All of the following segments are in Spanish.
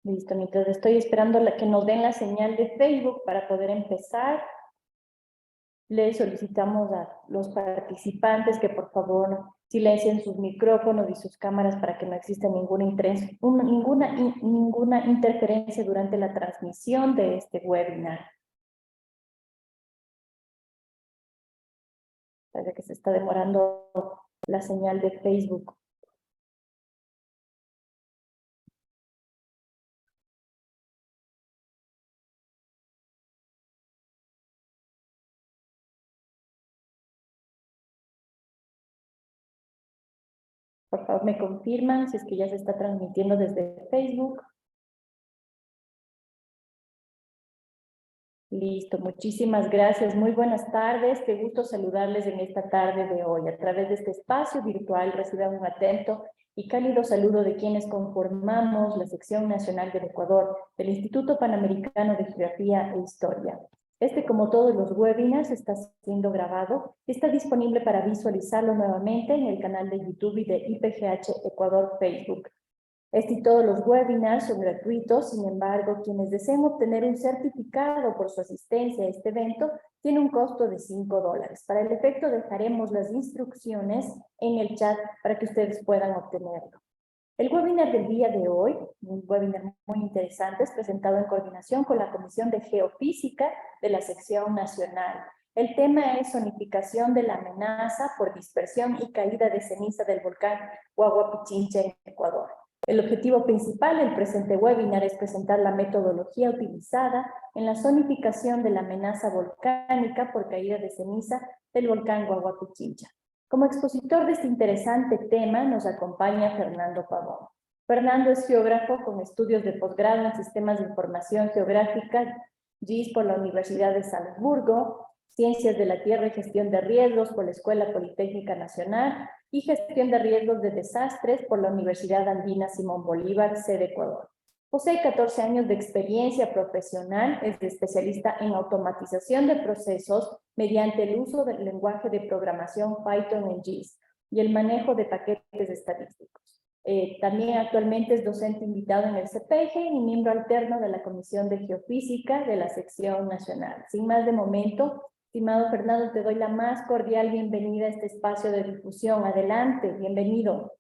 Listo, mientras estoy esperando que nos den la señal de Facebook para poder empezar, le solicitamos a los participantes que por favor silencien sus micrófonos y sus cámaras para que no exista ninguna interferencia durante la transmisión de este webinar. Parece que se está demorando la señal de Facebook. Por favor, me confirman si es que ya se está transmitiendo desde Facebook. Listo, muchísimas gracias. Muy buenas tardes. Qué gusto saludarles en esta tarde de hoy. A través de este espacio virtual reciban un atento y cálido saludo de quienes conformamos la sección nacional del Ecuador del Instituto Panamericano de Geografía e Historia. Este, como todos los webinars, está siendo grabado y está disponible para visualizarlo nuevamente en el canal de YouTube y de IPGH Ecuador Facebook. Este y todos los webinars son gratuitos, sin embargo, quienes deseen obtener un certificado por su asistencia a este evento, tiene un costo de $5. Para el efecto dejaremos las instrucciones en el chat para que ustedes puedan obtenerlo. El webinar del día de hoy, un webinar muy interesante, es presentado en coordinación con la Comisión de Geofísica de la Sección Nacional. El tema es zonificación de la amenaza por dispersión y caída de ceniza del volcán Huayllay en Ecuador. El objetivo principal del presente webinar es presentar la metodología utilizada en la zonificación de la amenaza volcánica por caída de ceniza del volcán Huayllay. Como expositor de este interesante tema nos acompaña Fernando Pavón. Fernando es geógrafo con estudios de posgrado en Sistemas de Información Geográfica, GIS por la Universidad de Salzburgo, Ciencias de la Tierra y Gestión de Riesgos por la Escuela Politécnica Nacional y Gestión de Riesgos de Desastres por la Universidad Andina Simón Bolívar, sede Ecuador. Posee 14 años de experiencia profesional, es especialista en automatización de procesos mediante el uso del lenguaje de programación Python en GIS y el manejo de paquetes estadísticos. También actualmente es docente invitado en el CPG y miembro alterno de la Comisión de Geofísica de la Sección Nacional. Sin más de momento, estimado Fernando, te doy la más cordial bienvenida a este espacio de difusión. Adelante, bienvenido.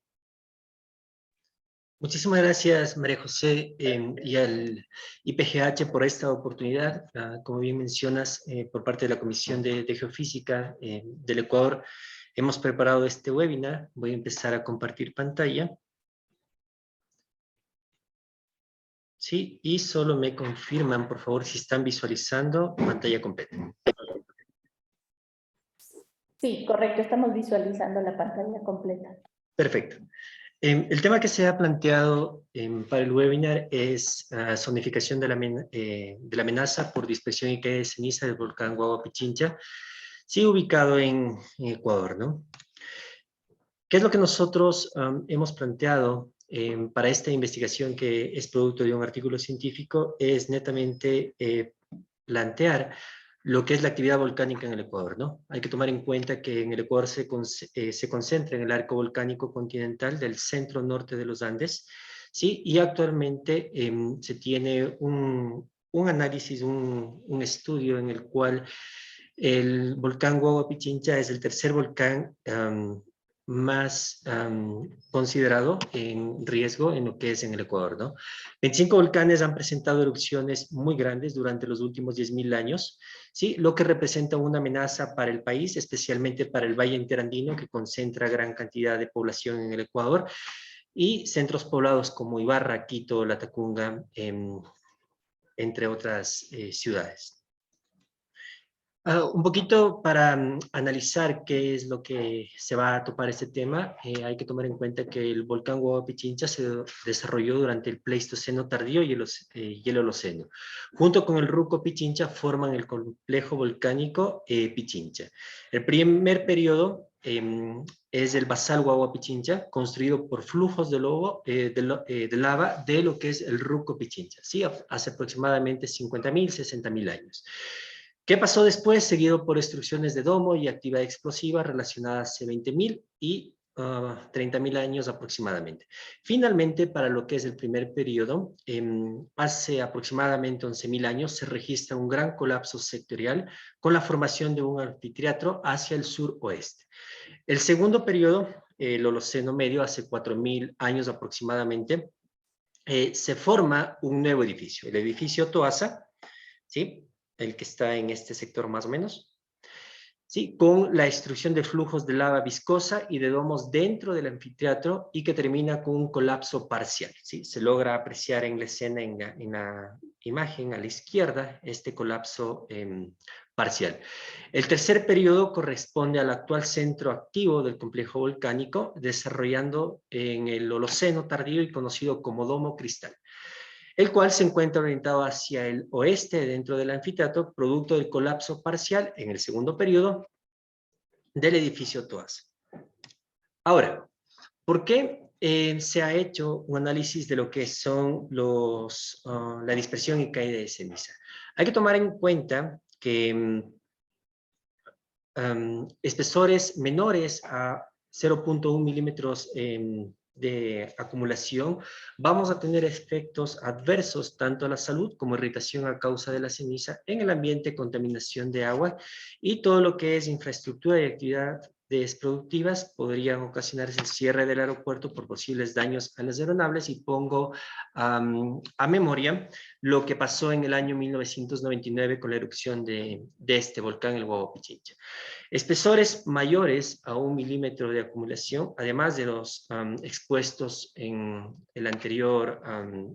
Muchísimas gracias, María José, y al IPGH por esta oportunidad. Como bien mencionas, por parte de la Comisión de Geofísica del Ecuador, hemos preparado este webinar. Voy a empezar a compartir pantalla. Sí, y solo me confirman, por favor, si están visualizando pantalla completa. Sí, correcto, estamos visualizando la pantalla completa. Perfecto. El tema que se ha planteado para el webinar es zonificación de la amenaza por dispersión y caída de ceniza del volcán Huayllay, sí, ubicado en Ecuador, ¿no? ¿Qué es lo que nosotros hemos planteado para esta investigación, que es producto de un artículo científico? Es netamente plantear lo que es la actividad volcánica en el Ecuador, ¿no? Hay que tomar en cuenta que en el Ecuador se concentra en el arco volcánico continental del centro norte de los Andes, ¿sí? Y actualmente se tiene un análisis, un estudio en el cual el volcán Huayllay es el tercer volcán más considerado en riesgo en lo que es en el Ecuador, ¿no? 25 volcanes han presentado erupciones muy grandes durante los últimos 10.000 años, ¿sí? Lo que representa una amenaza para el país, especialmente para el Valle Interandino, que concentra gran cantidad de población en el Ecuador, y centros poblados como Ibarra, Quito, Latacunga, entre otras ciudades. Un poquito para analizar qué es lo que se va a topar este tema, hay que tomar en cuenta que el volcán Huayllay se desarrolló durante el Pleistoceno tardío y el Holoceno. Junto con el Ruco Pichincha forman el complejo volcánico Pichincha. El primer periodo es el basal Huayllay, construido por flujos de lava de lo que es el Ruco Pichincha, ¿sí? Hace aproximadamente 50.000, 60.000 años. ¿Qué pasó después? Seguido por destrucciones de domo y actividad explosiva relacionada hace 20.000 y 30.000 años aproximadamente. Finalmente, para lo que es el primer periodo, hace aproximadamente 11.000 años se registra un gran colapso sectorial con la formación de un anfiteatro hacia el sur-oeste. El segundo periodo, el Holoceno medio, hace 4.000 años aproximadamente, se forma un nuevo edificio, el edificio Toasa, ¿sí? El que está en este sector más o menos, ¿sí? Con la destrucción de flujos de lava viscosa y de domos dentro del anfiteatro y que termina con un colapso parcial, ¿sí? Se logra apreciar en la escena, en la imagen a la izquierda, este colapso parcial. El tercer periodo corresponde al actual centro activo del complejo volcánico, desarrollando en el Holoceno tardío y conocido como domo cristal, el cual se encuentra orientado hacia el oeste dentro del anfiteatro, producto del colapso parcial en el segundo periodo del edificio Toasa. Ahora, ¿por qué se ha hecho un análisis de lo que son la dispersión y caída de ceniza? Hay que tomar en cuenta que espesores menores a 0.1 milímetros de acumulación, vamos a tener efectos adversos tanto a la salud como irritación a causa de la ceniza en el ambiente, contaminación de agua y todo lo que es infraestructura y actividades productivas podrían ocasionarse el cierre del aeropuerto por posibles daños a las aeronaves. Y pongo a memoria lo que pasó en el año 1999 con la erupción de este volcán, el Huaua Pichincha. Espesores mayores a 1 milímetro de acumulación, además de los expuestos en el anterior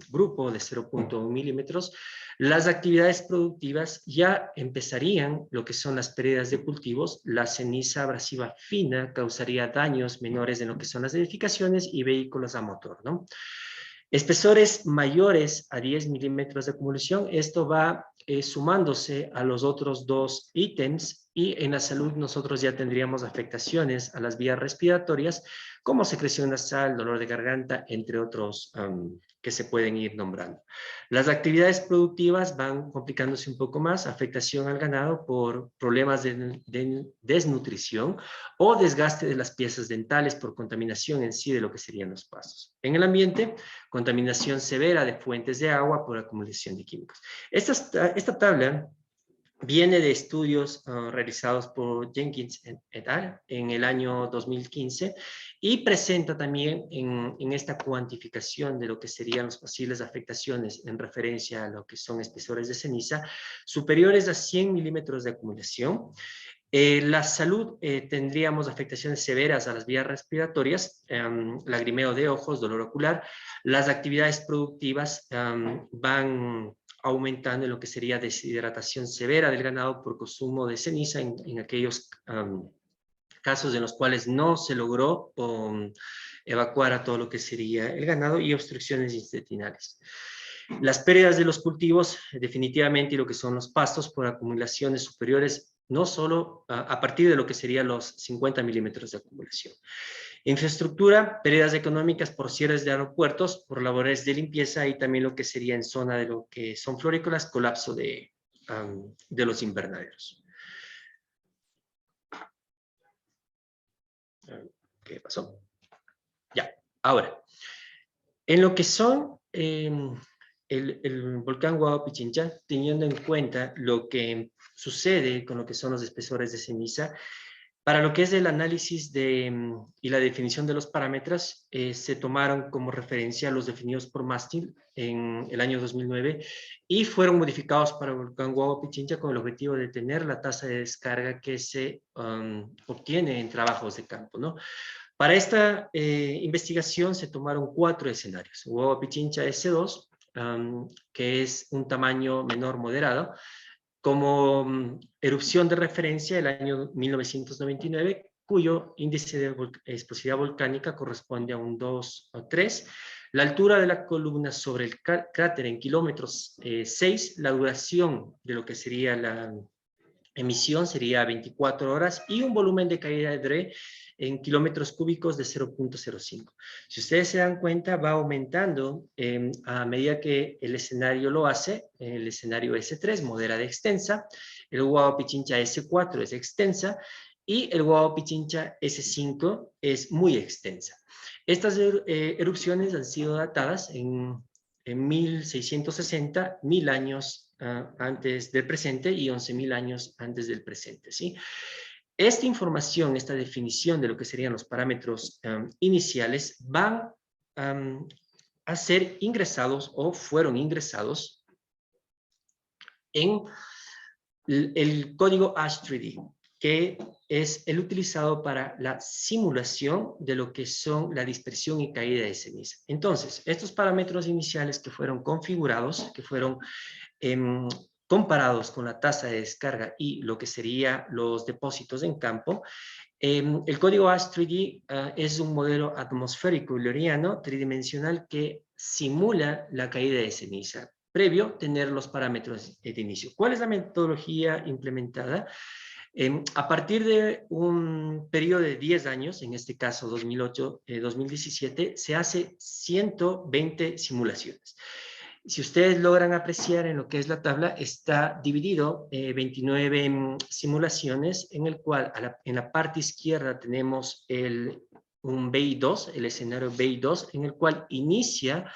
grupo de 0.1 milímetros, las actividades productivas ya empezarían lo que son las pérdidas de cultivos. La ceniza abrasiva fina causaría daños menores en lo que son las edificaciones y vehículos a motor, ¿no? Espesores mayores a 10 milímetros de acumulación, esto va sumándose a los otros dos ítems, y en la salud nosotros ya tendríamos afectaciones a las vías respiratorias como secreción nasal, dolor de garganta, entre otros que se pueden ir nombrando. Las actividades productivas van complicándose un poco más, afectación al ganado por problemas de desnutrición o desgaste de las piezas dentales por contaminación en sí de lo que serían los pastos. En el ambiente, contaminación severa de fuentes de agua por acumulación de químicos. Esta tabla viene de estudios realizados por Jenkins et al. En el año 2015 y presenta también en esta cuantificación de lo que serían las posibles afectaciones en referencia a lo que son espesores de ceniza superiores a 100 milímetros de acumulación. La salud, tendríamos afectaciones severas a las vías respiratorias, lagrimeo de ojos, dolor ocular. Las actividades productivas van aumentando en lo que sería deshidratación severa del ganado por consumo de ceniza en aquellos casos en los cuales no se logró evacuar a todo lo que sería el ganado, y obstrucciones intestinales. Las pérdidas de los cultivos, definitivamente, y lo que son los pastos por acumulaciones superiores, no solo a partir de lo que serían los 50 milímetros de acumulación. Infraestructura, pérdidas económicas por cierres de aeropuertos, por labores de limpieza, y también lo que sería en zona de lo que son florícolas, colapso de los invernaderos. ¿Qué pasó? Ya, ahora, en lo que son el volcán Huaua Pichincha, teniendo en cuenta lo que sucede con lo que son los espesores de ceniza, para lo que es el análisis y la definición de los parámetros, se tomaron como referencia los definidos por Mastin en el año 2009 y fueron modificados para el volcán Huaua Pichincha con el objetivo de tener la tasa de descarga que se obtiene en trabajos de campo, ¿no? Para esta investigación se tomaron 4 escenarios. Huaua Pichincha S2, que es un tamaño menor moderado, como erupción de referencia el año 1999, cuyo índice de explosividad volcánica corresponde a un 2 o 3. La altura de la columna sobre el cráter en kilómetros 6, la duración de lo que sería la emisión sería 24 horas y un volumen de caída de DRE en kilómetros cúbicos de 0.05. Si ustedes se dan cuenta, va aumentando a medida que el escenario lo hace. El escenario S3, moderada extensa, el Huaua Pichincha S4 es extensa, y el Huaua Pichincha S5 es muy extensa. Estas erupciones han sido datadas en 1660, 1000 años antes del presente y 11.000 años antes del presente, ¿sí? Esta información, esta definición de lo que serían los parámetros iniciales van a ser ingresados o fueron ingresados en el código ASH3D, que es el utilizado para la simulación de lo que son la dispersión y caída de ceniza. Entonces, estos parámetros iniciales que fueron configurados, que fueron comparados con la tasa de descarga y lo que serían los depósitos en campo, el código ASH3D es un modelo atmosférico euleriano tridimensional que simula la caída de ceniza, previo tener los parámetros de inicio. ¿Cuál es la metodología implementada? A partir de un periodo de 10 años, en este caso 2008-2017, se hace 120 simulaciones. Si ustedes logran apreciar en lo que es la tabla, está dividido 29 simulaciones, en el cual en la parte izquierda tenemos un BI2, el escenario BI2, en el cual inicia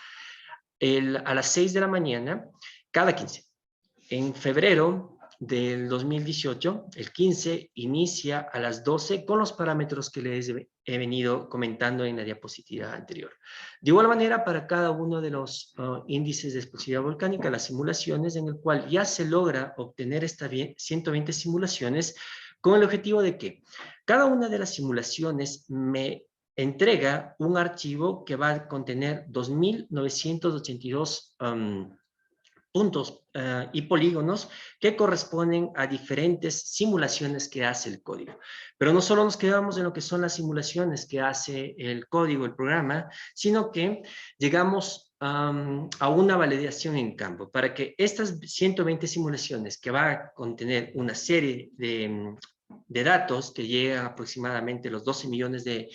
a las 6 de la mañana, cada 15. En febrero del 2018, el 15 inicia a las 12 con los parámetros que les he venido comentando en la diapositiva anterior. De igual manera, para cada uno de los índices de explosividad volcánica, las simulaciones en el cual ya se logra obtener estas 120 simulaciones con el objetivo de que cada una de las simulaciones me entrega un archivo que va a contener 2.982 puntos y polígonos que corresponden a diferentes simulaciones que hace el código. Pero no solo nos quedamos en lo que son las simulaciones que hace el código, el programa, sino que llegamos a una validación en campo para que estas 120 simulaciones que va a contener una serie de datos que llegan aproximadamente los 12 millones de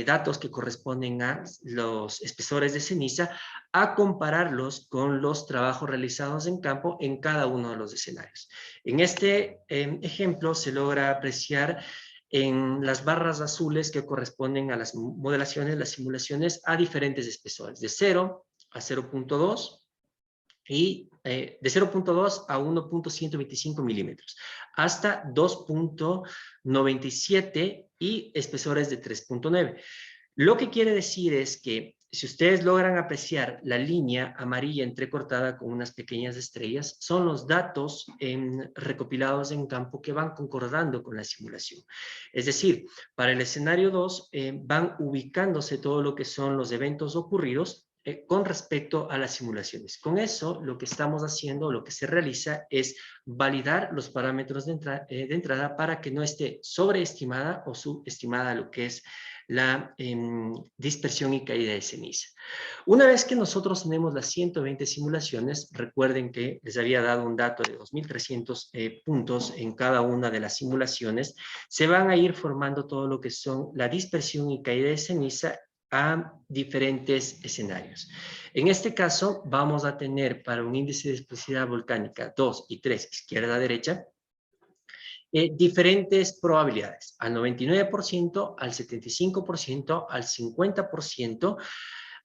datos que corresponden a los espesores de ceniza, a compararlos con los trabajos realizados en campo en cada uno de los escenarios. En este ejemplo se logra apreciar en las barras azules que corresponden a las modelaciones, las simulaciones a diferentes espesores, de 0 a 0.2, y de 0.2 a 1.125 milímetros, hasta 2.97 y espesores de 3.9. Lo que quiere decir es que si ustedes logran apreciar la línea amarilla entrecortada con unas pequeñas estrellas, son los datos recopilados en campo que van concordando con la simulación. Es decir, para el escenario 2 van ubicándose todo lo que son los eventos ocurridos con respecto a las simulaciones. Con eso, lo que estamos haciendo, lo que se realiza es validar los parámetros de entrada para que no esté sobreestimada o subestimada lo que es la dispersión y caída de ceniza. Una vez que nosotros tenemos las 120 simulaciones, recuerden que les había dado un dato de 2.300 puntos en cada una de las simulaciones, se van a ir formando todo lo que son la dispersión y caída de ceniza a diferentes escenarios. En este caso, vamos a tener para un índice de explosividad volcánica 2 y 3, izquierda-derecha, diferentes probabilidades, al 99%, al 75%, al 50%,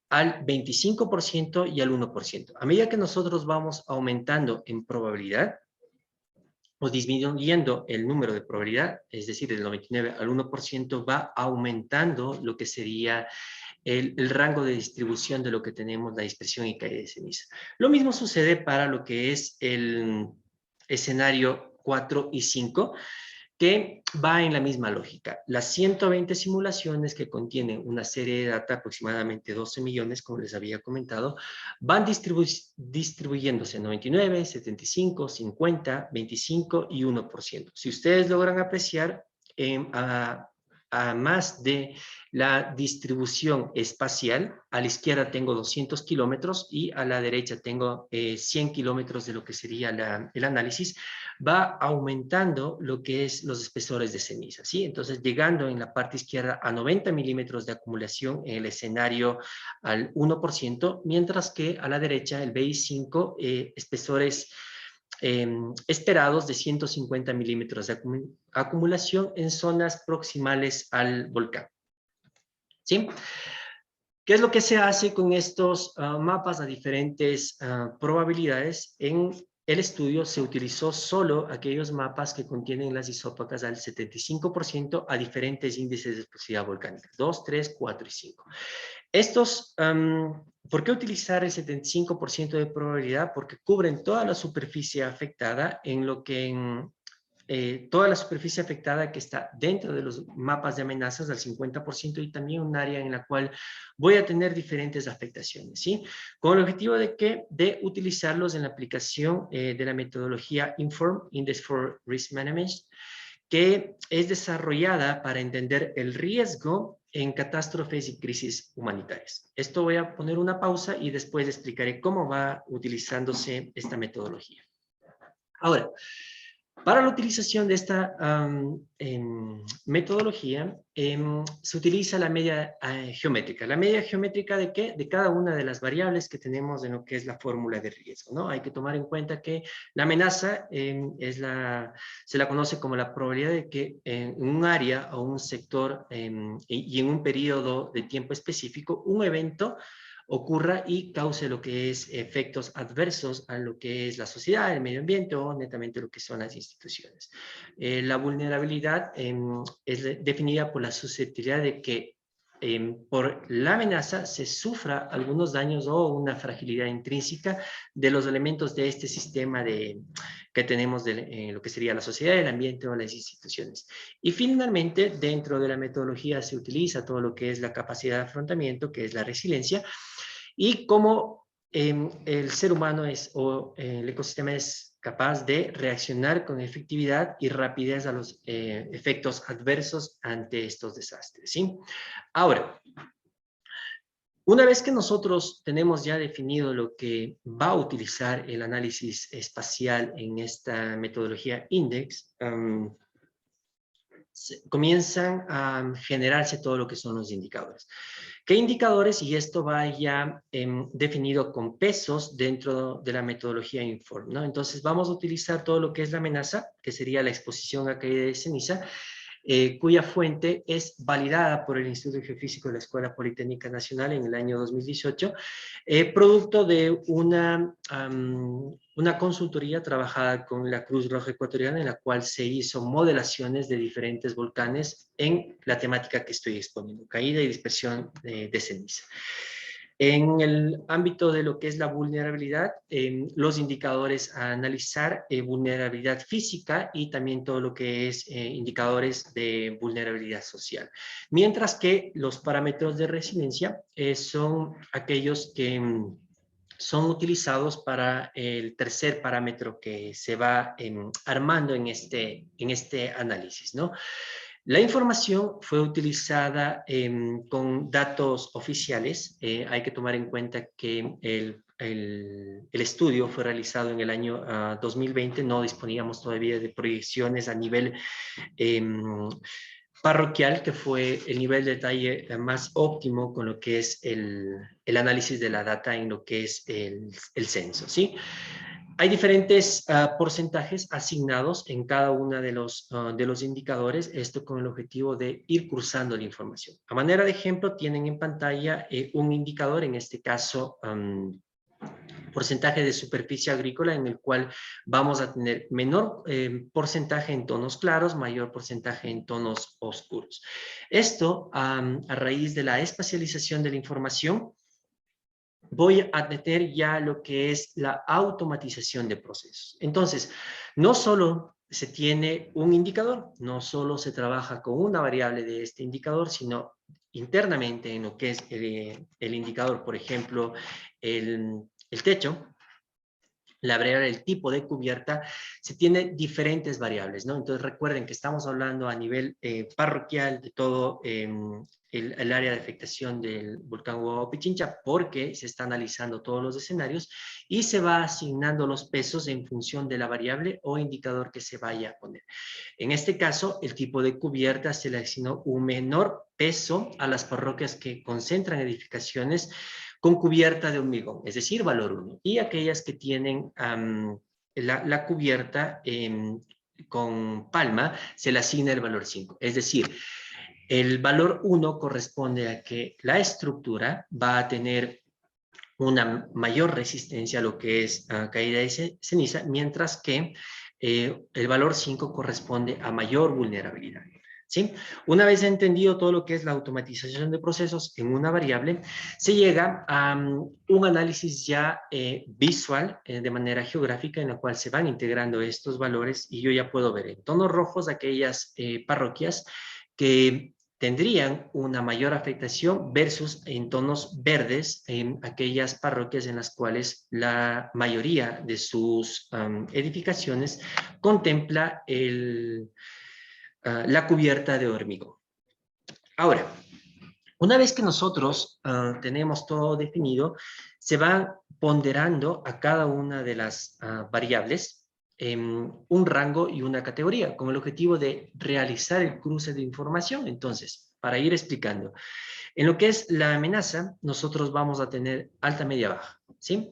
al 25% y al 1%. A medida que nosotros vamos aumentando en probabilidad, o disminuyendo el número de probabilidad, es decir, del 99 al 1%, va aumentando lo que sería el rango de distribución de lo que tenemos, la dispersión y caída de ceniza. Lo mismo sucede para lo que es el escenario 4 y 5, que va en la misma lógica. Las 120 simulaciones que contienen una serie de data, aproximadamente 12 millones, como les había comentado, van distribuyéndose 99, 75, 50, 25 y 1%. Si ustedes logran apreciar, a más de la distribución espacial, a la izquierda tengo 200 kilómetros y a la derecha tengo 100 kilómetros de lo que sería el análisis, va aumentando lo que es los espesores de ceniza, ¿sí? Entonces, llegando en la parte izquierda a 90 milímetros de acumulación en el escenario al 1%, mientras que a la derecha, el BI5, espesores esperados de 150 milímetros de acumulación en zonas proximales al volcán. ¿Sí? ¿Qué es lo que se hace con estos mapas a diferentes probabilidades? En el estudio se utilizó solo aquellos mapas que contienen las isópacas al 75% a diferentes índices de explosividad volcánica, 2, 3, 4 y 5. Estos, ¿por qué utilizar el 75% de probabilidad? Porque cubren toda la superficie afectada en lo que toda la superficie afectada que está dentro de los mapas de amenazas al 50% y también un área en la cual voy a tener diferentes afectaciones, ¿sí? Con el objetivo de utilizarlos en la aplicación de la metodología INFORM, Index for Risk Management, que es desarrollada para entender el riesgo en catástrofes y crisis humanitarias. Esto voy a poner una pausa y después explicaré cómo va utilizándose esta metodología. Ahora, para la utilización de esta metodología, se utiliza la media geométrica. ¿La media geométrica de qué? De cada una de las variables que tenemos en lo que es la fórmula de riesgo, ¿no? Hay que tomar en cuenta que la amenaza se la conoce como la probabilidad de que en un área o un sector y en un periodo de tiempo específico, un evento ocurra y cause lo que es efectos adversos a lo que es la sociedad, el medio ambiente o netamente lo que son las instituciones. La vulnerabilidad es definida por la susceptibilidad de que por la amenaza se sufra algunos daños o una fragilidad intrínseca de los elementos de este sistema que tenemos de lo que sería la sociedad, el ambiente o las instituciones. Y finalmente, dentro de la metodología se utiliza todo lo que es la capacidad de afrontamiento, que es la resiliencia, y cómo el ser humano el ecosistema es capaz de reaccionar con efectividad y rapidez a los efectos adversos ante estos desastres, ¿sí? Ahora, una vez que nosotros tenemos ya definido lo que va a utilizar el análisis espacial en esta metodología INDEX, comienzan a generarse todo lo que son los indicadores. ¿Qué indicadores? Y esto va ya definido con pesos dentro de la metodología INFORM, ¿no? Entonces vamos a utilizar todo lo que es la amenaza, que sería la exposición a caída de ceniza, cuya fuente es validada por el Instituto Geofísico de la Escuela Politécnica Nacional en el año 2018, producto de una consultoría trabajada con la Cruz Roja Ecuatoriana, en la cual se hizo modelaciones de diferentes volcanes en la temática que estoy exponiendo, caída y dispersión de ceniza. En el ámbito de lo que es la vulnerabilidad, los indicadores a analizar, vulnerabilidad física y también todo lo que es indicadores de vulnerabilidad social. Mientras que los parámetros de resiliencia son aquellos que son utilizados para el tercer parámetro que se va armando en este análisis, ¿no? La información fue utilizada con datos oficiales. Hay que tomar en cuenta que el estudio fue realizado en el año 2020. No disponíamos todavía de proyecciones a nivel parroquial, que fue el nivel de detalle más óptimo con lo que es el análisis de la data en lo que es el censo, ¿sí? Hay diferentes porcentajes asignados en cada uno de los indicadores, esto con el objetivo de ir cruzando la información. A manera de ejemplo, tienen en pantalla un indicador, en este caso, porcentaje de superficie agrícola, en el cual vamos a tener menor porcentaje en tonos claros, mayor porcentaje en tonos oscuros. Esto, a raíz de la espacialización de la información, voy a tener ya lo que es la automatización de procesos. Entonces, no solo se tiene un indicador, no solo se trabaja con una variable de este indicador, sino internamente en lo que es el indicador, por ejemplo, el techo, la variable del tipo de cubierta, se tiene diferentes variables, ¿no? Entonces recuerden que estamos hablando a nivel parroquial de todo el área de afectación del volcán Guagua Pichincha, porque se está analizando todos los escenarios y se va asignando los pesos en función de la variable o indicador que se vaya a poner. En este caso, el tipo de cubierta se le asignó un menor peso a las parroquias que concentran edificaciones con cubierta de hormigón, es decir, valor 1, y aquellas que tienen la cubierta con palma se le asigna el valor 5. Es decir, el valor 1 corresponde a que la estructura va a tener una mayor resistencia a lo que es caída de ceniza, mientras que el valor 5 corresponde a mayor vulnerabilidad. ¿Sí? Una vez entendido todo lo que es la automatización de procesos en una variable, se llega a un análisis ya visual de manera geográfica en la cual se van integrando estos valores y yo ya puedo ver en tonos rojos aquellas parroquias que tendrían una mayor afectación versus en tonos verdes en aquellas parroquias en las cuales la mayoría de sus edificaciones contempla la cubierta de hormigón. Ahora, una vez que nosotros tenemos todo definido, se va ponderando a cada una de las variables un rango y una categoría, con el objetivo de realizar el cruce de información. Entonces, para ir explicando, en lo que es la amenaza, nosotros vamos a tener alta, media, baja, ¿sí?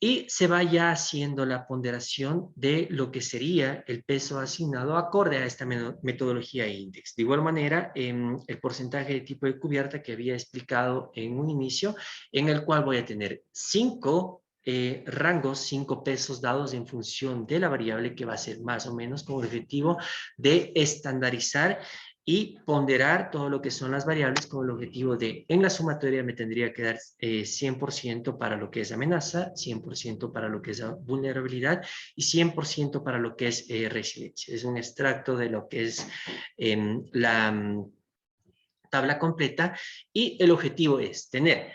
Y se va ya haciendo la ponderación de lo que sería el peso asignado acorde a esta metodología INDEX. De igual manera, el porcentaje de tipo de cubierta que había explicado en un inicio, en el cual voy a tener 5 rangos, 5 pesos dados en función de la variable que va a ser más o menos con el objetivo de estandarizar y ponderar todo lo que son las variables con el objetivo de, en la sumatoria me tendría que dar 100% para lo que es amenaza, 100% para lo que es vulnerabilidad y 100% para lo que es resiliencia. Es un extracto de lo que es la tabla completa y el objetivo es tener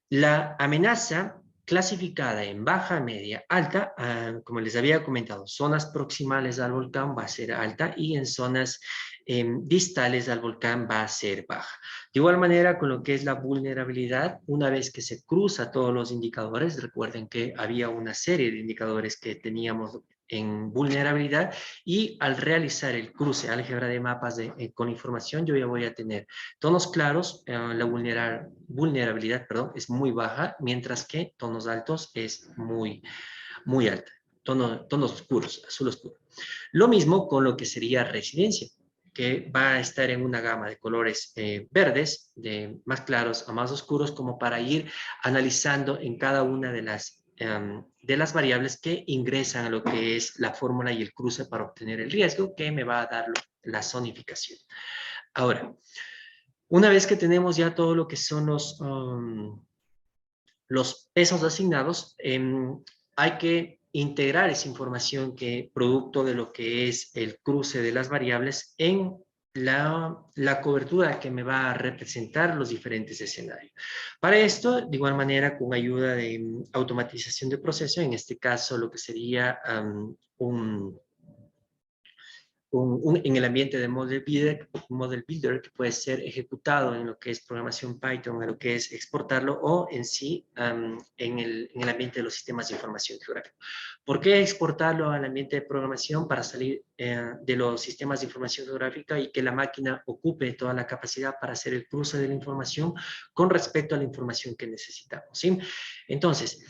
la amenaza clasificada en baja, media, alta, como les había comentado, zonas proximales al volcán va a ser alta y en zonas distales al volcán va a ser baja. De igual manera, con lo que es la vulnerabilidad, una vez que se cruza todos los indicadores, recuerden que había una serie de indicadores que teníamos en vulnerabilidad y al realizar el cruce álgebra de mapas con información, yo ya voy a tener tonos claros, la vulnerabilidad, perdón, es muy baja, mientras que tonos altos es muy alta. Tonos oscuros, azul oscuro. Lo mismo con lo que sería resiliencia, que va a estar en una gama de colores verdes, de más claros a más oscuros, como para ir analizando en cada una de las variables que ingresan a lo que es la fórmula y el cruce para obtener el riesgo, que me va a dar la zonificación. Ahora, una vez que tenemos ya todo lo que son los pesos asignados, hay que integrar esa información que producto de lo que es el cruce de las variables en la cobertura que me va a representar los diferentes escenarios. Para esto, de igual manera, con ayuda de automatización de proceso, en este caso lo que sería en el ambiente de Model Builder, que puede ser ejecutado en lo que es programación Python, en lo que es exportarlo, o en sí en el ambiente de los sistemas de información geográfica. ¿Por qué exportarlo al ambiente de programación? Para salir de los sistemas de información geográfica y que la máquina ocupe toda la capacidad para hacer el cruce de la información con respecto a la información que necesitamos, ¿sí? Entonces,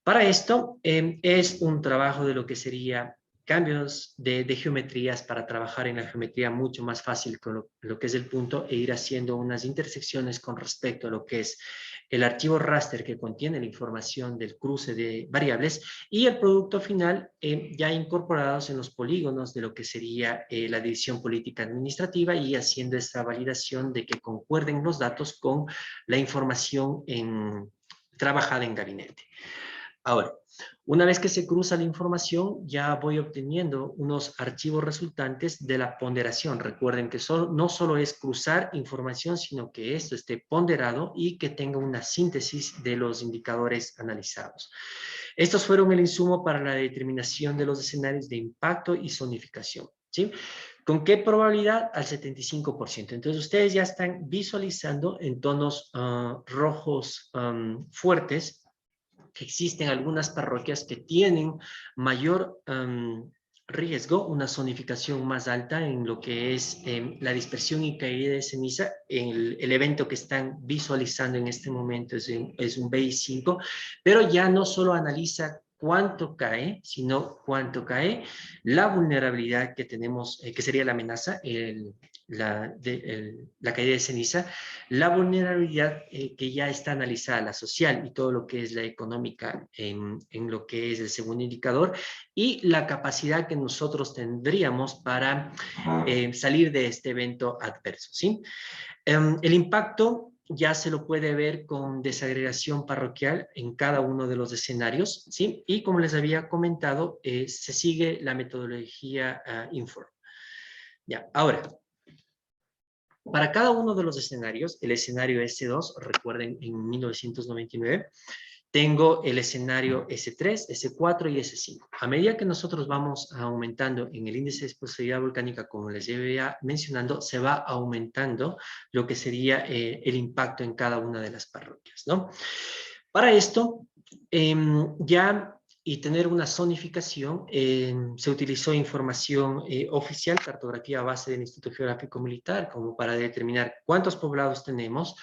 para esto es un trabajo de lo que sería cambios de geometrías para trabajar en la geometría mucho más fácil con lo que es el punto e ir haciendo unas intersecciones con respecto a lo que es el archivo raster que contiene la información del cruce de variables y el producto final ya incorporados en los polígonos de lo que sería la división política administrativa y haciendo esta validación de que concuerden los datos con la información trabajada en gabinete. Ahora, una vez que se cruza la información, ya voy obteniendo unos archivos resultantes de la ponderación. Recuerden que no solo es cruzar información, sino que esto esté ponderado y que tenga una síntesis de los indicadores analizados. Estos fueron el insumo para la determinación de los escenarios de impacto y zonificación, ¿sí? ¿Con qué probabilidad? Al 75%. Entonces, ustedes ya están visualizando en tonos rojos fuertes que existen algunas parroquias que tienen mayor riesgo, una zonificación más alta en lo que es la dispersión y caída de ceniza. El evento que están visualizando en este momento es un BI5, pero ya no solo analiza cuánto cae, sino cuánto cae la vulnerabilidad que tenemos, que sería la amenaza, la caída de ceniza, la vulnerabilidad que ya está analizada, la social y todo lo que es la económica en lo que es el segundo indicador, y la capacidad que nosotros tendríamos para salir de este evento adverso, ¿sí? El impacto ya se lo puede ver con desagregación parroquial en cada uno de los escenarios, ¿sí? Y como les había comentado, se sigue la metodología Inform. Ya, ahora, para cada uno de los escenarios, el escenario S2, recuerden, en 1999, tengo el escenario S3, S4 y S5. A medida que nosotros vamos aumentando en el índice de explosividad volcánica, como les llevé mencionando, se va aumentando lo que sería el impacto en cada una de las parroquias, ¿no? Para esto, ya y tener una zonificación, se utilizó información oficial, cartografía base del Instituto Geográfico Militar, como para determinar cuántos poblados tenemos,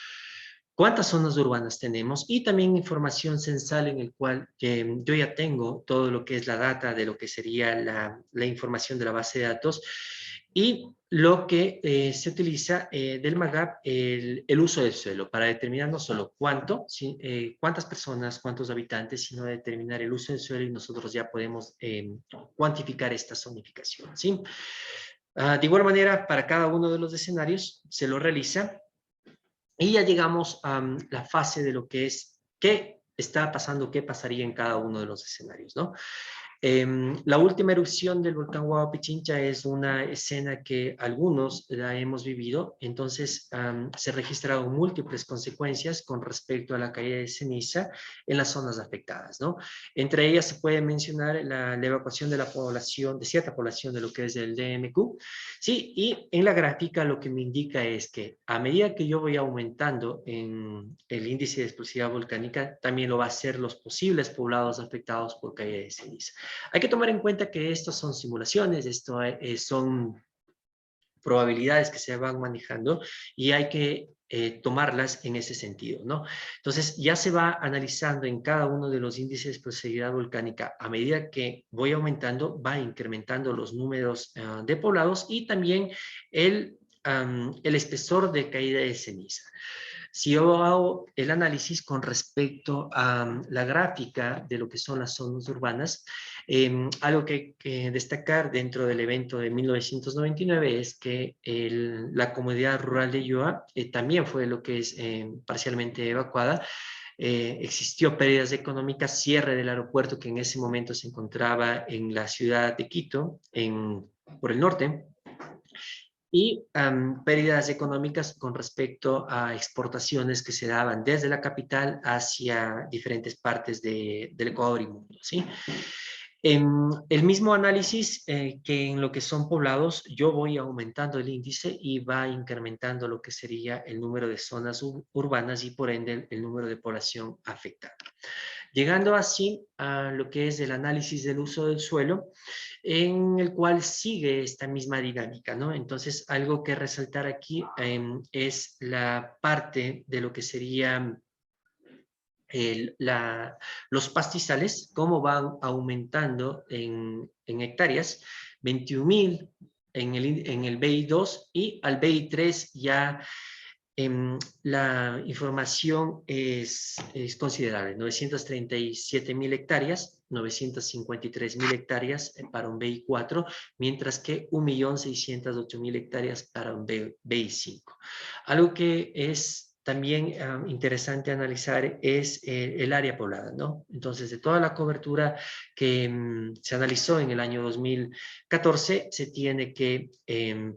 cuántas zonas urbanas tenemos, y también información censal en el cual yo ya tengo todo lo que es la data de lo que sería la información de la base de datos, y lo que se utiliza del MAGAP, el uso del suelo, para determinar no solo cuántas personas, cuántos habitantes, sino determinar el uso del suelo, y nosotros ya podemos cuantificar esta zonificación, ¿sí? De igual manera, para cada uno de los escenarios se lo realiza, y ya llegamos a la fase de lo que es qué está pasando, qué pasaría en cada uno de los escenarios, ¿no? La última erupción del volcán Huaua Pichincha es una escena que algunos la hemos vivido, entonces se registraron múltiples consecuencias con respecto a la caída de ceniza en las zonas afectadas, ¿no? Entre ellas se puede mencionar la evacuación de la población, de cierta población de lo que es el DMQ, sí, y en la gráfica lo que me indica es que a medida que yo voy aumentando en el índice de explosividad volcánica, también lo va a hacer los posibles poblados afectados por caída de ceniza. Hay que tomar en cuenta que estos son simulaciones, esto son probabilidades que se van manejando, y hay que tomarlas en ese sentido, ¿no? Entonces, ya se va analizando en cada uno de los índices de explosividad volcánica. A medida que voy aumentando, va incrementando los números de poblados, y también el espesor de caída de ceniza. Si yo hago el análisis con respecto a la gráfica de lo que son las zonas urbanas, algo que destacar dentro del evento de 1999 es que la comunidad rural de Yoa también fue lo que es parcialmente evacuada. Existió pérdidas económicas, cierre del aeropuerto que en ese momento se encontraba en la ciudad de Quito, por el norte, y pérdidas económicas con respecto a exportaciones que se daban desde la capital hacia diferentes partes del Ecuador y mundo, ¿sí? El mismo análisis que en lo que son poblados, yo voy aumentando el índice y va incrementando lo que sería el número de zonas urbanas, y por ende el número de población afectada. Llegando así a lo que es el análisis del uso del suelo, en el cual sigue esta misma dinámica, ¿no? Entonces, algo que resaltar aquí es la parte de lo que sería los pastizales, cómo van aumentando en hectáreas, 21.000 en el BI2, y al BI3 ya la información es considerable: 937.000 hectáreas, 953.000 hectáreas para un BI4, mientras que 1.608.000 hectáreas para un BI5. Algo que es también interesante analizar es el área poblada, ¿no? Entonces, de toda la cobertura que se analizó en el año 2014, se tiene que,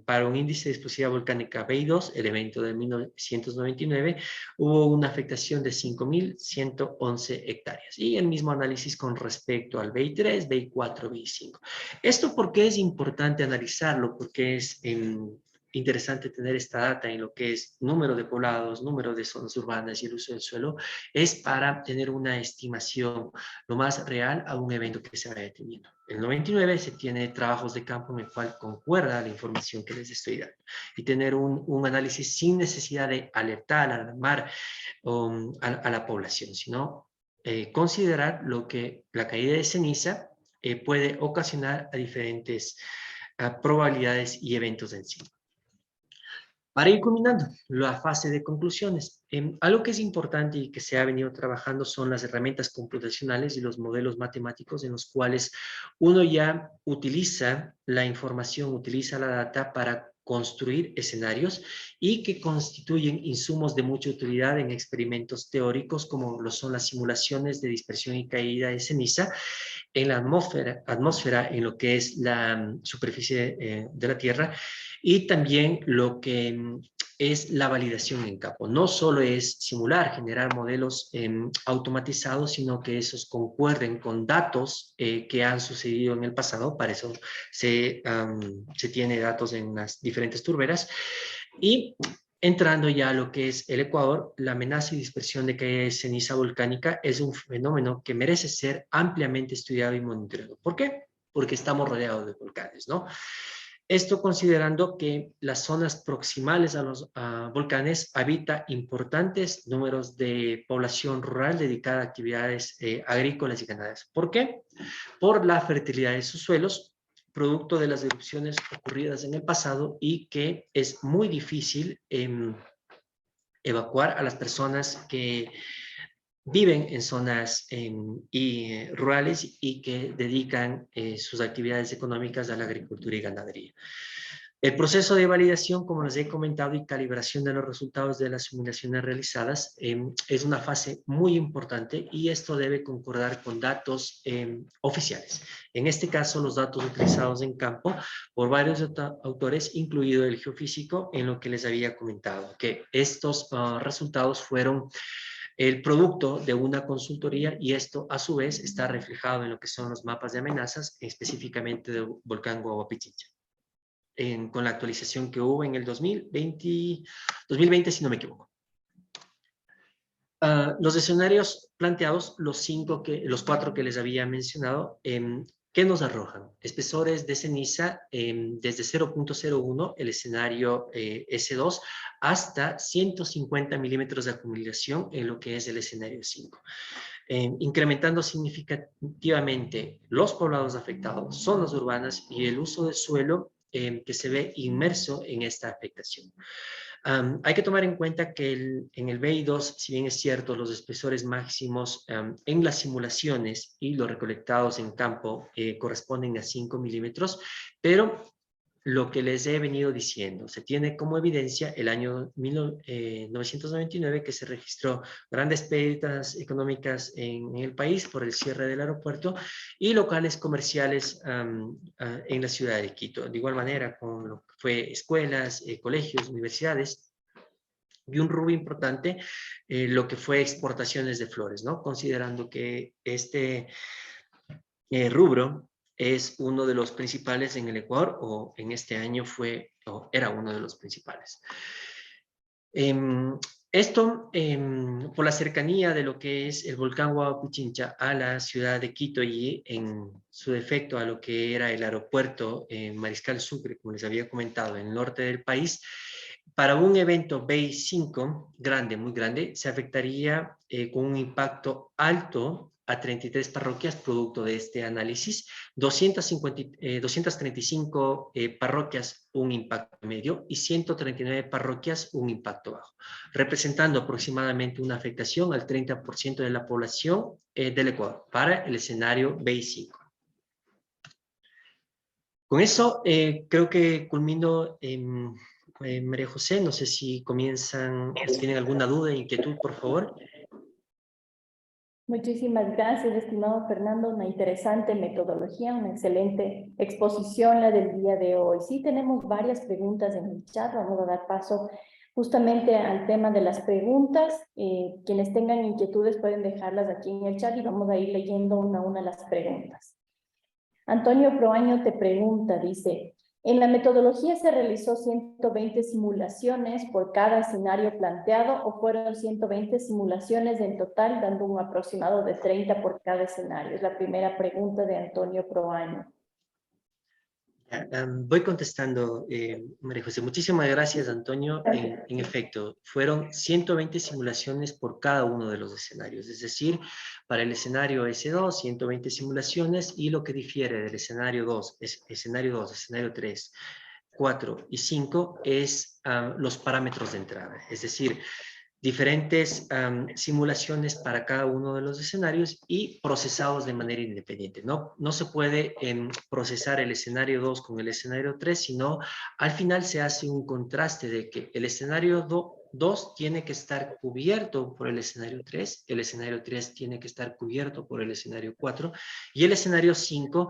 para un índice de explosividad volcánica BI2, el evento de 1999, hubo una afectación de 5.111 hectáreas. Y el mismo análisis con respecto al BI3, BI4, BI5. ¿Esto por qué es importante analizarlo? Porque es interesante tener esta data en lo que es número de poblados, número de zonas urbanas y el uso del suelo, es para tener una estimación lo más real a un evento que se vaya teniendo. En el 99 se tiene trabajos de campo en el cual concuerda la información que les estoy dando, y tener un análisis sin necesidad de alertar, alarmar a la población, sino considerar lo que la caída de ceniza puede ocasionar a diferentes probabilidades y eventos en sí. Para ir culminando la fase de conclusiones, algo que es importante y que se ha venido trabajando son las herramientas computacionales y los modelos matemáticos en los cuales uno ya utiliza la información, utiliza la data para construir escenarios y que constituyen insumos de mucha utilidad en experimentos teóricos como lo son las simulaciones de dispersión y caída de ceniza en la atmósfera en lo que es la superficie de la Tierra y también lo que es la validación en campo. No solo es simular, generar modelos automatizados, sino que esos concuerden con datos que han sucedido en el pasado. Para eso se tiene datos en las diferentes turberas. Y entrando ya a lo que es el Ecuador, la amenaza y dispersión de caída de ceniza volcánica es un fenómeno que merece ser ampliamente estudiado y monitoreado. ¿Por qué? Porque estamos rodeados de volcanes, ¿no? Esto considerando que las zonas proximales a los volcanes habita importantes números de población rural dedicada a actividades agrícolas y ganaderas. ¿Por qué? Por la fertilidad de sus suelos, producto de las erupciones ocurridas en el pasado y que es muy difícil evacuar a las personas que viven en zonas rurales y que dedican sus actividades económicas a la agricultura y ganadería. El proceso de validación, como les he comentado, y calibración de los resultados de las simulaciones realizadas es una fase muy importante y esto debe concordar con datos oficiales. En este caso, los datos utilizados en campo por varios autores, incluido el geofísico, en lo que les había comentado, que estos resultados fueron el producto de una consultoría y esto a su vez está reflejado en lo que son los mapas de amenazas, específicamente del volcán Guagua Pichincha. Con la actualización que hubo en el 2020, si no me equivoco. Los escenarios planteados, los cuatro que les había mencionado, ¿qué nos arrojan? Espesores de ceniza desde 0.01, el escenario S2, hasta 150 milímetros de acumulación en lo que es el escenario 5. Incrementando significativamente los poblados afectados, zonas urbanas y el uso del suelo que se ve inmerso en esta afectación. Hay que tomar en cuenta que en el BI2, si bien es cierto, los espesores máximos en las simulaciones y los recolectados en campo corresponden a 5 milímetros, pero lo que les he venido diciendo, se tiene como evidencia el año 1999 que se registró grandes pérdidas económicas en el país por el cierre del aeropuerto y locales comerciales en la ciudad de Quito. De igual manera, con lo que fue escuelas, colegios, universidades, y un rubro importante, lo que fue exportaciones de flores, ¿no? Considerando que este rubro es uno de los principales en el Ecuador, o en este año era uno de los principales. Esto, por la cercanía de lo que es el volcán Guagua Pichincha a la ciudad de Quito y en su defecto a lo que era el aeropuerto Mariscal Sucre, como les había comentado, en el norte del país, para un evento BEI 5 grande, muy grande, se afectaría con un impacto alto a 33 parroquias producto de este análisis, 235 parroquias un impacto medio y 139 parroquias un impacto bajo, representando aproximadamente una afectación al 30% de la población del Ecuador para el escenario BEI 5. Con eso creo que culmino María José, no sé si tienen alguna duda, inquietud, por favor. Muchísimas gracias, estimado Fernando. Una interesante metodología, una excelente exposición la del día de hoy. Sí, tenemos varias preguntas en el chat. Vamos a dar paso justamente al tema de las preguntas. Quienes tengan inquietudes pueden dejarlas aquí en el chat y vamos a ir leyendo una a una las preguntas. Antonio Proaño te pregunta, dice, ¿en la metodología se realizó 120 simulaciones por cada escenario planteado o fueron 120 simulaciones en total, dando un aproximado de 30 por cada escenario? Es la primera pregunta de Antonio Proaño. Voy contestando, María José. Muchísimas gracias, Antonio. En efecto, fueron 120 simulaciones por cada uno de los escenarios. Es decir, para el escenario S2, 120 simulaciones, y lo que difiere del escenario 2, escenario 3, 4 y 5 es los parámetros de entrada. Es decir, diferentes simulaciones para cada uno de los escenarios y procesados de manera independiente. No se puede procesar el escenario 2 con el escenario 3, sino al final se hace un contraste de que el escenario 2 tiene que estar cubierto por el escenario 3, el escenario 3 tiene que estar cubierto por el escenario 4 y el escenario 5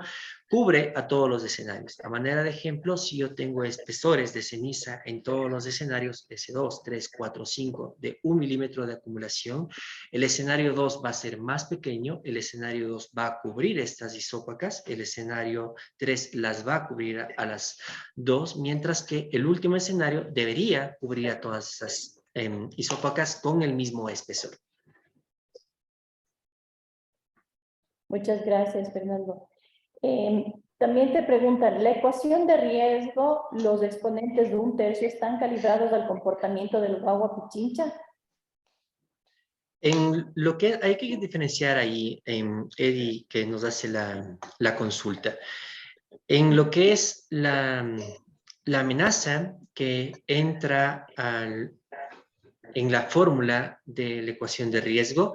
cubre a todos los escenarios. A manera de ejemplo, si yo tengo espesores de ceniza en todos los escenarios, S2, 3, 4, 5, de 1 milímetro de acumulación, el escenario 2 va a ser más pequeño, el escenario 2 va a cubrir estas isópacas, el escenario 3 las va a cubrir a las 2, mientras que el último escenario debería cubrir a todas esas isópacas con el mismo espesor. Muchas gracias, Fernando. También te preguntan, ¿la ecuación de riesgo, los exponentes de 1/3 están calibrados al comportamiento del guagua pichincha? En lo que hay que diferenciar ahí, Eddie, que nos hace la consulta, en lo que es la amenaza que entra en la fórmula de la ecuación de riesgo,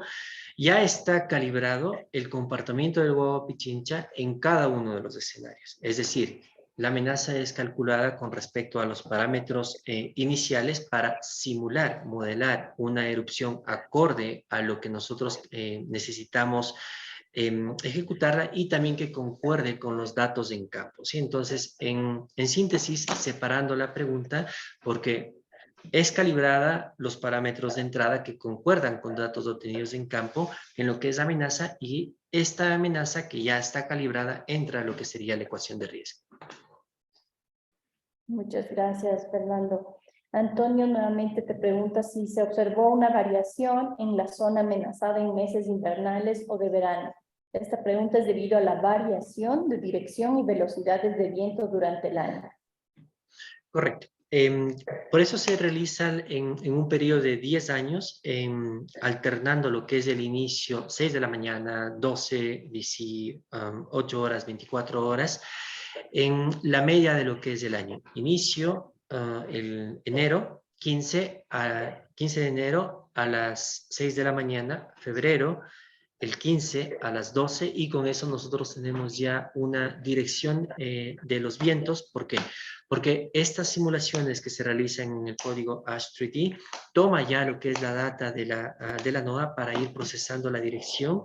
ya está calibrado el comportamiento del guagua pichincha en cada uno de los escenarios. Es decir, la amenaza es calculada con respecto a los parámetros iniciales para simular, modelar una erupción acorde a lo que nosotros necesitamos ejecutarla y también que concuerde con los datos en campo. ¿Sí? Entonces, en síntesis, separando la pregunta, porque es calibrada los parámetros de entrada que concuerdan con datos obtenidos en campo en lo que es amenaza, y esta amenaza que ya está calibrada entra a lo que sería la ecuación de riesgo. Muchas gracias, Fernando. Antonio nuevamente te pregunta si se observó una variación en la zona amenazada en meses invernales o de verano. Esta pregunta es debido a la variación de dirección y velocidades de viento durante el año. Correcto. Por eso se realizan en un periodo de 10 años, alternando lo que es el inicio, 6 de la mañana, 12, 18 horas, 24 horas, en la media de lo que es el año. Inicio el enero, 15 de enero a las 6 de la mañana, febrero, el 15 a las 12, y con eso nosotros tenemos ya una dirección de los vientos. ¿Por qué? Porque estas simulaciones que se realizan en el código ASH3D toma ya lo que es la data de la NOAA para ir procesando la dirección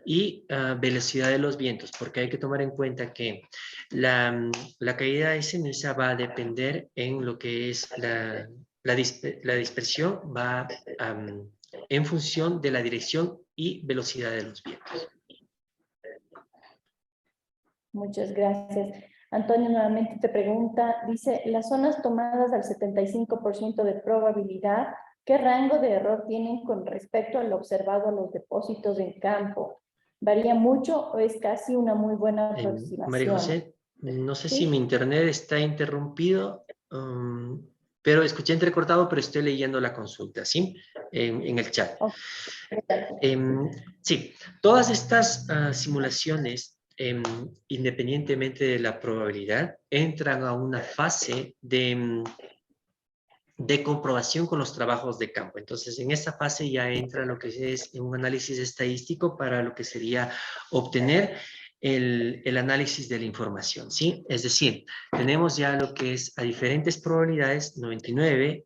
y velocidad de los vientos, porque hay que tomar en cuenta que la caída de ceniza va a depender en lo que es la dispersión, va en función de la dirección y velocidad de los vientos. Muchas gracias. Antonio nuevamente te pregunta, dice, las zonas tomadas al 75% de probabilidad, ¿qué rango de error tienen con respecto al observado a los depósitos en campo? ¿Varía mucho o es casi una muy buena aproximación? María José, no sé ¿Sí? si mi internet está interrumpido, pero escuché entrecortado, pero estoy leyendo la consulta, ¿sí? En el chat. Okay. Sí, todas estas simulaciones, independientemente de la probabilidad, entran a una fase de comprobación con los trabajos de campo. Entonces, en esta fase ya entra lo que es un análisis estadístico para lo que sería obtener el análisis de la información, ¿sí? Es decir, tenemos ya lo que es a diferentes probabilidades, 99,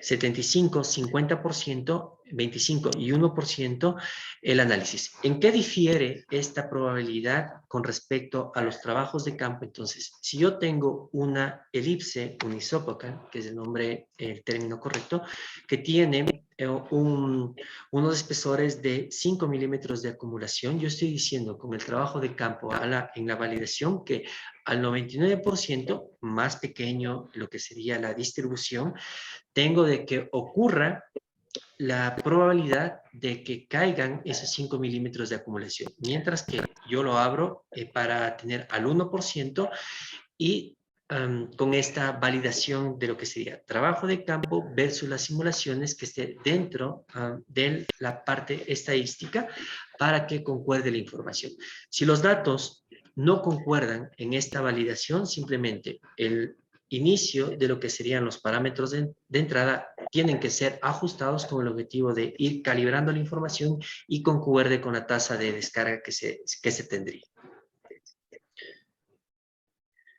75, 50%, 25 y 1% el análisis. ¿En qué difiere esta probabilidad con respecto a los trabajos de campo? Entonces, si yo tengo una elipse unisópaca, que es el término correcto, que tiene unos espesores de 5 milímetros de acumulación, yo estoy diciendo con el trabajo de campo en la validación que al 99% más pequeño lo que sería la distribución, tengo de que ocurra la probabilidad de que caigan esos 5 milímetros de acumulación, mientras que yo lo abro para tener al 1% y con esta validación de lo que sería trabajo de campo versus las simulaciones que esté dentro de la parte estadística para que concuerde la información. Si los datos no concuerdan en esta validación, simplemente el inicio de lo que serían los parámetros de entrada tienen que ser ajustados con el objetivo de ir calibrando la información y concuerde con la tasa de descarga que se tendría.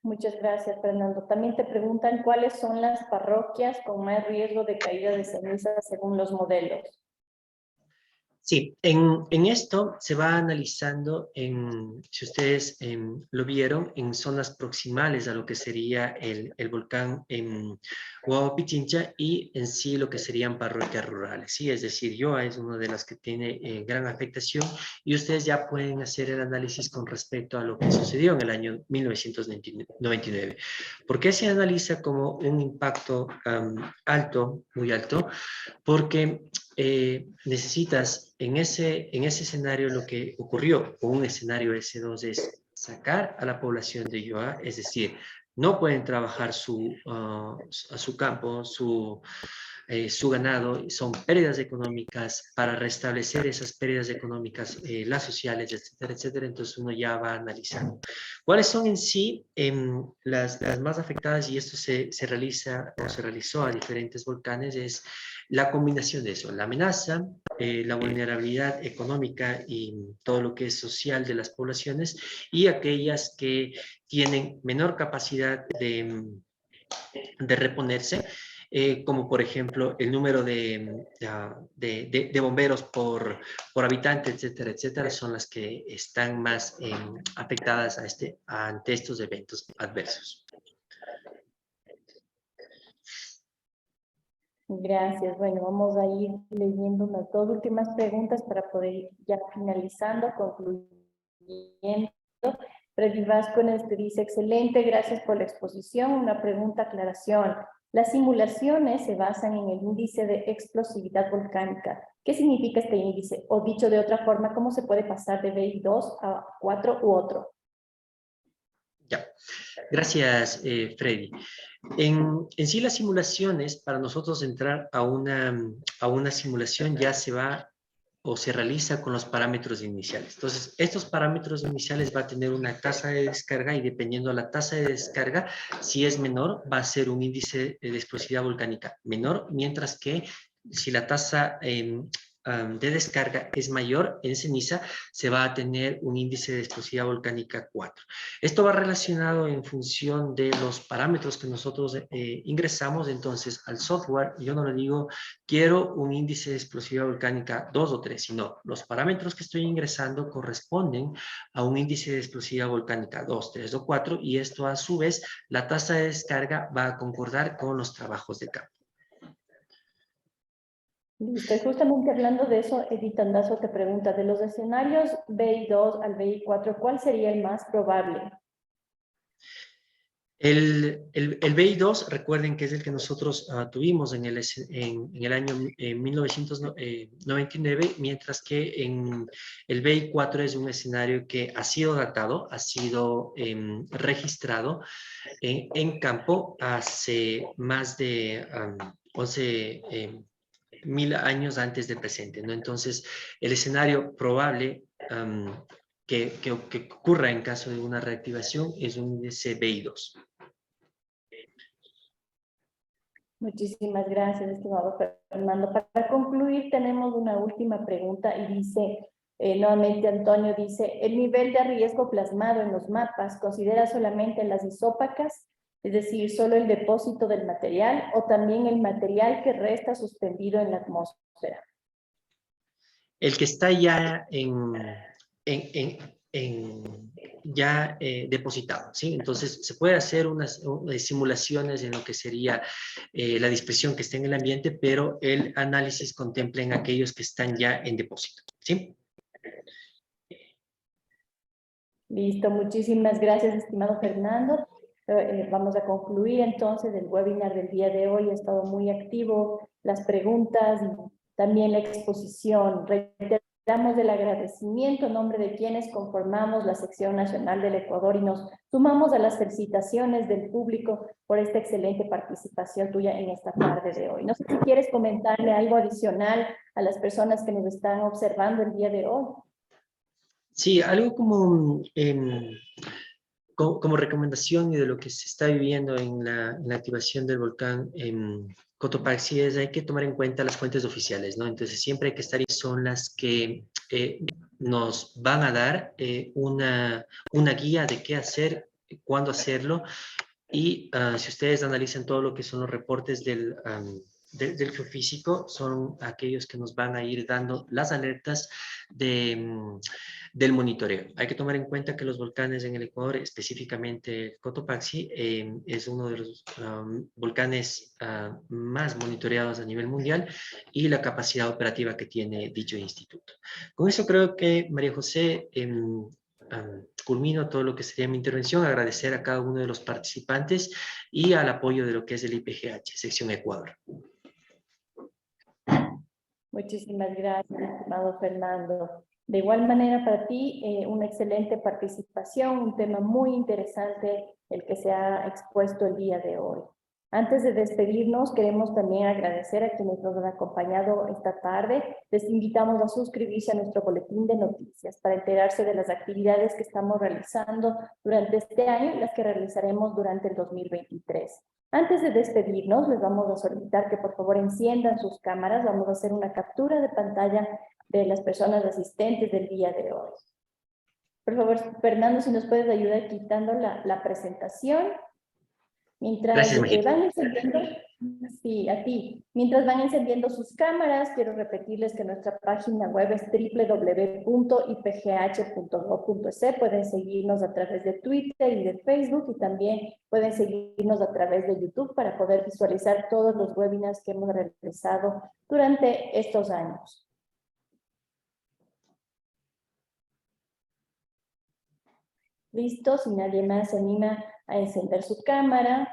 Muchas gracias, Fernando. También te preguntan cuáles son las parroquias con más riesgo de caída de ceniza según los modelos. Sí, en esto se va analizando, si ustedes lo vieron, en zonas proximales a lo que sería el volcán en Huaua Pichincha y en sí lo que serían parroquias rurales. ¿Sí? Es decir, Yoa es una de las que tiene gran afectación y ustedes ya pueden hacer el análisis con respecto a lo que sucedió en el año 1999. ¿Por qué se analiza como un impacto alto, muy alto? Porque necesitas en ese escenario lo que ocurrió con un escenario S2 es sacar a la población de Yoa, es decir, no pueden trabajar a su campo, su ganado, son pérdidas económicas, para restablecer esas pérdidas económicas, las sociales, etcétera, etcétera, entonces uno ya va analizando. ¿Cuáles son en sí las más afectadas? Y esto se realiza o se realizó a diferentes volcanes, es la combinación de eso, la amenaza, la vulnerabilidad económica y todo lo que es social de las poblaciones y aquellas que tienen menor capacidad de reponerse, como por ejemplo el número de bomberos por habitante, etcétera, etcétera, son las que están más afectadas ante estos eventos adversos. Gracias. Bueno, vamos a ir leyendo unas dos últimas preguntas para poder ir ya finalizando, concluyendo. Freddy Vázquez te dice, excelente, gracias por la exposición. Una pregunta, aclaración. Las simulaciones se basan en el índice de explosividad volcánica. ¿Qué significa este índice? O dicho de otra forma, ¿cómo se puede pasar de BI2 a 4 u otro? Ya, gracias Freddy. En sí las simulaciones, para nosotros entrar a una simulación ya se va o se realiza con los parámetros iniciales. Entonces, estos parámetros iniciales va a tener una tasa de descarga y dependiendo de la tasa de descarga, si es menor, va a ser un índice de explosividad volcánica menor, mientras que si la tasa de descarga es mayor en ceniza, se va a tener un índice de explosividad volcánica 4. Esto va relacionado en función de los parámetros que nosotros ingresamos, entonces al software yo no le digo quiero un índice de explosividad volcánica 2 o 3, sino los parámetros que estoy ingresando corresponden a un índice de explosividad volcánica 2, 3 o 4 y esto a su vez la tasa de descarga va a concordar con los trabajos de campo. Listo, y justamente hablando de eso, Edith Andazo te pregunta, de los escenarios BI2 al BI4, ¿cuál sería el más probable? El BI2, recuerden que es el que nosotros tuvimos en el año 1999, mientras que en el BI4 es un escenario que ha sido datado, ha sido registrado en campo hace más de 11.000 años antes del presente, ¿no? Entonces, el escenario probable que ocurra en caso de una reactivación es un índice BI2. Muchísimas gracias, estimado Fernando. Para concluir, tenemos una última pregunta y dice, nuevamente Antonio dice, ¿el nivel de riesgo plasmado en los mapas considera solamente las isópacas, es decir, solo el depósito del material o también el material que resta suspendido en la atmósfera? El que está ya ya depositado, ¿sí? Entonces, se puede hacer unas simulaciones en lo que sería la dispersión que está en el ambiente, pero el análisis contempla en aquellos que están ya en depósito, ¿sí? Listo, muchísimas gracias, estimado Fernando. Vamos a concluir entonces el webinar del día de hoy. Ha estado muy activo las preguntas también la exposición. Reiteramos el agradecimiento en nombre de quienes conformamos la sección nacional del Ecuador y nos sumamos a las felicitaciones del público por esta excelente participación tuya en esta tarde de hoy. No sé si quieres comentarle algo adicional a las personas que nos están observando el día de hoy. Sí, algo como recomendación y de lo que se está viviendo en la activación del volcán en Cotopaxi es hay que tomar en cuenta las fuentes oficiales, ¿no? Entonces siempre hay que estar y son las que nos van a dar una guía de qué hacer, cuándo hacerlo y si ustedes analizan todo lo que son los reportes del geofísico, son aquellos que nos van a ir dando las alertas del monitoreo. Hay que tomar en cuenta que los volcanes en el Ecuador, específicamente el Cotopaxi, es uno de los volcanes más monitoreados a nivel mundial y la capacidad operativa que tiene dicho instituto. Con eso creo que, María José, culmino todo lo que sería mi intervención, agradecer a cada uno de los participantes y al apoyo de lo que es el IPGH, sección Ecuador. Muchísimas gracias, estimado Fernando. De igual manera para ti, una excelente participación, un tema muy interesante el que se ha expuesto el día de hoy. Antes de despedirnos, queremos también agradecer a quienes nos han acompañado esta tarde. Les invitamos a suscribirse a nuestro boletín de noticias para enterarse de las actividades que estamos realizando durante este año y las que realizaremos durante el 2023. Antes de despedirnos, les vamos a solicitar que por favor enciendan sus cámaras. Vamos a hacer una captura de pantalla de las personas asistentes del día de hoy. Por favor, Fernando, si nos puedes ayudar quitando la presentación. Mientras van encendiendo, sí, a ti. Mientras van encendiendo sus cámaras, quiero repetirles que nuestra página web es www.ipgh.gov.es. Pueden seguirnos a través de Twitter y de Facebook y también pueden seguirnos a través de YouTube para poder visualizar todos los webinars que hemos realizado durante estos años. Listo, si nadie más se anima a encender su cámara.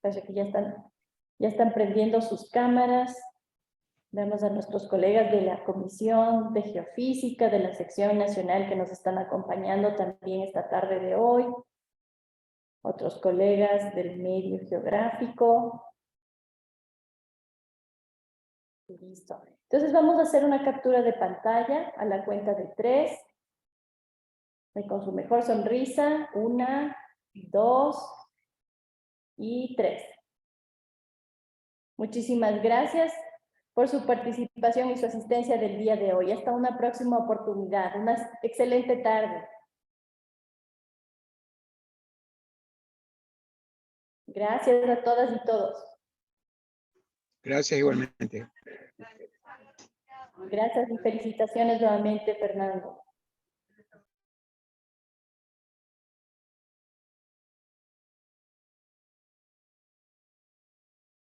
Parece que ya están prendiendo sus cámaras. Vemos a nuestros colegas de la Comisión de Geofísica, de la Sección Nacional que nos están acompañando también esta tarde de hoy. Otros colegas del medio geográfico. Listo. Entonces vamos a hacer una captura de pantalla a la cuenta de 3. Con su mejor sonrisa. 1, 2 y 3. Muchísimas gracias por su participación y su asistencia del día de hoy. Hasta una próxima oportunidad. Una excelente tarde. Gracias a todas y todos. Gracias igualmente. Gracias y felicitaciones nuevamente, Fernando.